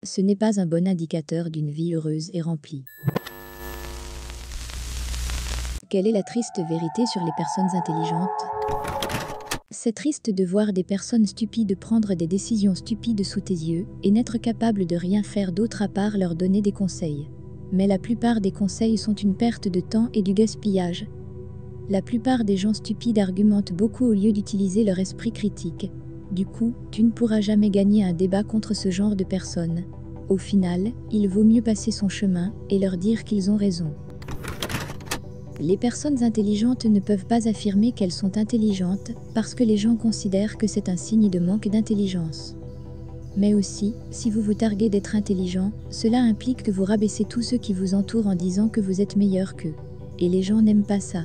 ce n'est pas un bon indicateur d'une vie heureuse et remplie. Quelle est la triste vérité sur les personnes intelligentes? C'est triste de voir des personnes stupides prendre des décisions stupides sous tes yeux et n'être capable de rien faire d'autre à part leur donner des conseils. Mais la plupart des conseils sont une perte de temps et du gaspillage. La plupart des gens stupides argumentent beaucoup au lieu d'utiliser leur esprit critique. Du coup, tu ne pourras jamais gagner un débat contre ce genre de personnes. Au final, il vaut mieux passer son chemin et leur dire qu'ils ont raison. Les personnes intelligentes ne peuvent pas affirmer qu'elles sont intelligentes parce que les gens considèrent que c'est un signe de manque d'intelligence. Mais aussi, si vous vous targuez d'être intelligent, cela implique que vous rabaissez tous ceux qui vous entourent en disant que vous êtes meilleur qu'eux. Et les gens n'aiment pas ça.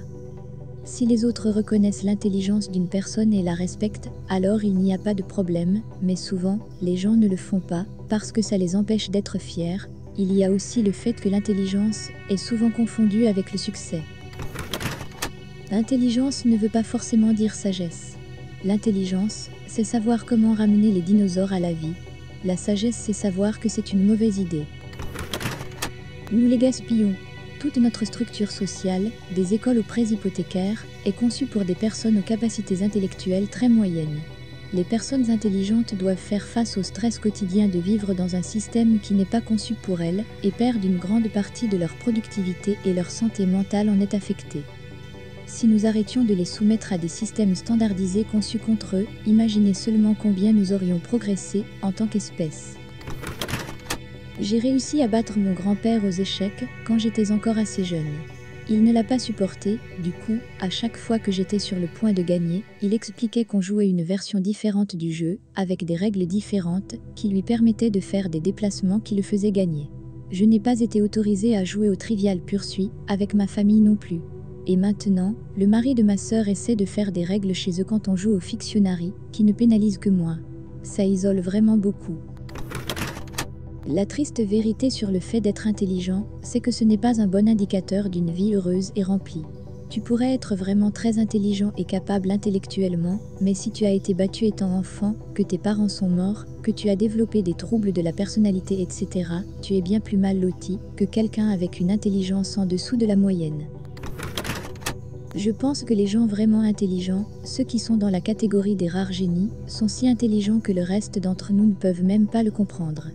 Si les autres reconnaissent l'intelligence d'une personne et la respectent, alors il n'y a pas de problème, mais souvent, les gens ne le font pas parce que ça les empêche d'être fiers. Il y a aussi le fait que l'intelligence est souvent confondue avec le succès. L'intelligence ne veut pas forcément dire sagesse. L'intelligence, c'est savoir comment ramener les dinosaures à la vie. La sagesse, c'est savoir que c'est une mauvaise idée. Nous les gaspillons. Toute notre structure sociale, des écoles aux prêts hypothécaires, est conçue pour des personnes aux capacités intellectuelles très moyennes. Les personnes intelligentes doivent faire face au stress quotidien de vivre dans un système qui n'est pas conçu pour elles et perdent une grande partie de leur productivité et leur santé mentale en est affectée. Si nous arrêtions de les soumettre à des systèmes standardisés conçus contre eux, imaginez seulement combien nous aurions progressé en tant qu'espèce. J'ai réussi à battre mon grand-père aux échecs quand j'étais encore assez jeune. Il ne l'a pas supporté, du coup, à chaque fois que j'étais sur le point de gagner, il expliquait qu'on jouait une version différente du jeu, avec des règles différentes, qui lui permettaient de faire des déplacements qui le faisaient gagner. Je n'ai pas été autorisée à jouer au Trivial Pursuit, avec ma famille non plus. Et maintenant, le mari de ma sœur essaie de faire des règles chez eux quand on joue au Fictionary, qui ne pénalisent que moi. Ça isole vraiment beaucoup. La triste vérité sur le fait d'être intelligent, c'est que ce n'est pas un bon indicateur d'une vie heureuse et remplie. Tu pourrais être vraiment très intelligent et capable intellectuellement, mais si tu as été battu étant enfant, que tes parents sont morts, que tu as développé des troubles de la personnalité, etc., tu es bien plus mal loti que quelqu'un avec une intelligence en dessous de la moyenne. Je pense que les gens vraiment intelligents, ceux qui sont dans la catégorie des rares génies, sont si intelligents que le reste d'entre nous ne peuvent même pas le comprendre.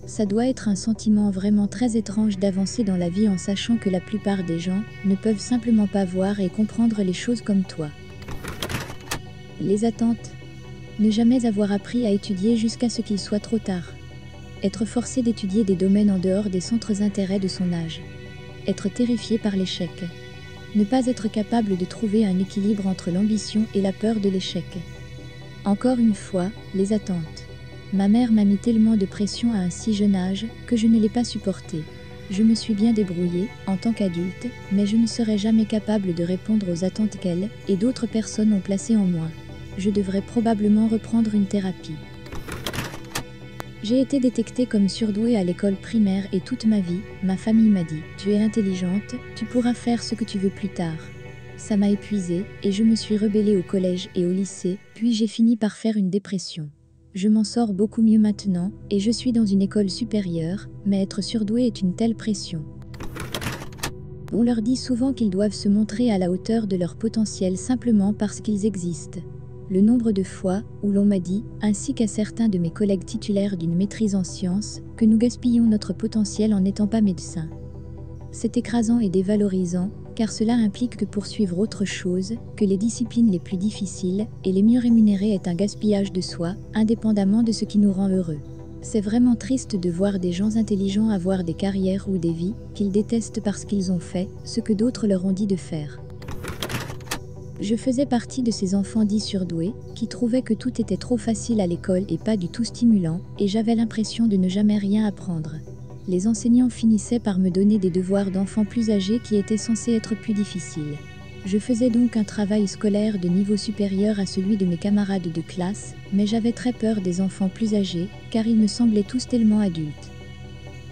Ça doit être un sentiment vraiment très étrange d'avancer dans la vie en sachant que la plupart des gens ne peuvent simplement pas voir et comprendre les choses comme toi. Les attentes. Ne jamais avoir appris à étudier jusqu'à ce qu'il soit trop tard. Être forcé d'étudier des domaines en dehors des centres d'intérêt de son âge. Être terrifié par l'échec. Ne pas être capable de trouver un équilibre entre l'ambition et la peur de l'échec. Encore une fois, les attentes. Ma mère m'a mis tellement de pression à un si jeune âge que je ne l'ai pas supporté. Je me suis bien débrouillée en tant qu'adulte, mais je ne serai jamais capable de répondre aux attentes qu'elle et d'autres personnes ont placées en moi. Je devrais probablement reprendre une thérapie. J'ai été détectée comme surdouée à l'école primaire et toute ma vie, ma famille m'a dit « Tu es intelligente, tu pourras faire ce que tu veux plus tard ». Ça m'a épuisée et je me suis rebellée au collège et au lycée, puis j'ai fini par faire une dépression. Je m'en sors beaucoup mieux maintenant et je suis dans une école supérieure, mais être surdoué est une telle pression. On leur dit souvent qu'ils doivent se montrer à la hauteur de leur potentiel simplement parce qu'ils existent. Le nombre de fois où l'on m'a dit, ainsi qu'à certains de mes collègues titulaires d'une maîtrise en sciences, que nous gaspillons notre potentiel en n'étant pas médecins. C'est écrasant et dévalorisant, car cela implique que poursuivre autre chose que les disciplines les plus difficiles et les mieux rémunérées est un gaspillage de soi, indépendamment de ce qui nous rend heureux. C'est vraiment triste de voir des gens intelligents avoir des carrières ou des vies qu'ils détestent parce qu'ils ont fait ce que d'autres leur ont dit de faire. Je faisais partie de ces enfants dits surdoués, qui trouvaient que tout était trop facile à l'école et pas du tout stimulant, et j'avais l'impression de ne jamais rien apprendre. Les enseignants finissaient par me donner des devoirs d'enfants plus âgés qui étaient censés être plus difficiles. Je faisais donc un travail scolaire de niveau supérieur à celui de mes camarades de classe, mais j'avais très peur des enfants plus âgés, car ils me semblaient tous tellement adultes.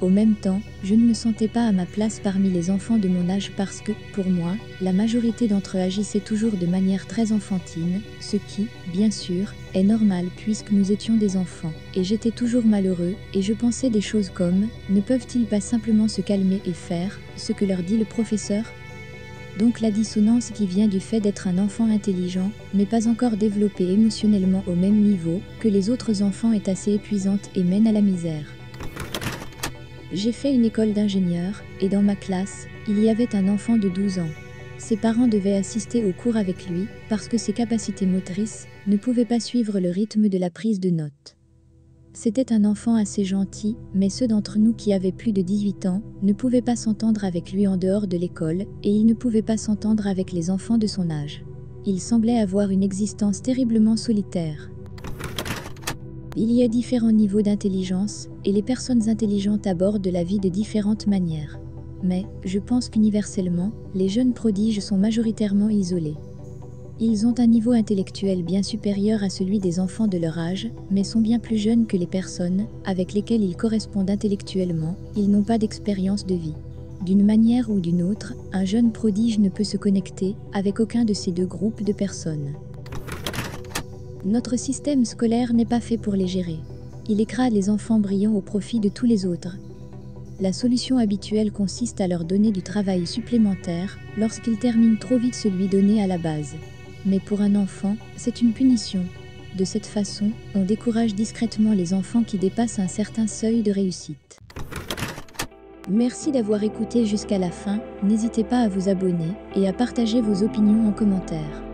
Au même temps, je ne me sentais pas à ma place parmi les enfants de mon âge parce que, pour moi, la majorité d'entre eux agissaient toujours de manière très enfantine, ce qui, bien sûr, est normal puisque nous étions des enfants. Et j'étais toujours malheureux, et je pensais des choses comme « Ne peuvent-ils pas simplement se calmer et faire ce que leur dit le professeur ?» Donc la dissonance qui vient du fait d'être un enfant intelligent, mais pas encore développé émotionnellement au même niveau que les autres enfants est assez épuisante et mène à la misère. J'ai fait une école d'ingénieur, et dans ma classe, il y avait un enfant de 12 ans. Ses parents devaient assister au cours avec lui, parce que ses capacités motrices ne pouvaient pas suivre le rythme de la prise de notes. C'était un enfant assez gentil, mais ceux d'entre nous qui avaient plus de 18 ans ne pouvaient pas s'entendre avec lui en dehors de l'école, et il ne pouvait pas s'entendre avec les enfants de son âge. Il semblait avoir une existence terriblement solitaire. Il y a différents niveaux d'intelligence, et les personnes intelligentes abordent la vie de différentes manières. Mais, je pense qu'universellement, les jeunes prodiges sont majoritairement isolés. Ils ont un niveau intellectuel bien supérieur à celui des enfants de leur âge, mais sont bien plus jeunes que les personnes avec lesquelles ils correspondent intellectuellement, ils n'ont pas d'expérience de vie. D'une manière ou d'une autre, un jeune prodige ne peut se connecter avec aucun de ces deux groupes de personnes. Notre système scolaire n'est pas fait pour les gérer. Il écrase les enfants brillants au profit de tous les autres. La solution habituelle consiste à leur donner du travail supplémentaire lorsqu'ils terminent trop vite celui donné à la base. Mais pour un enfant, c'est une punition. De cette façon, on décourage discrètement les enfants qui dépassent un certain seuil de réussite. Merci d'avoir écouté jusqu'à la fin, n'hésitez pas à vous abonner et à partager vos opinions en commentaire.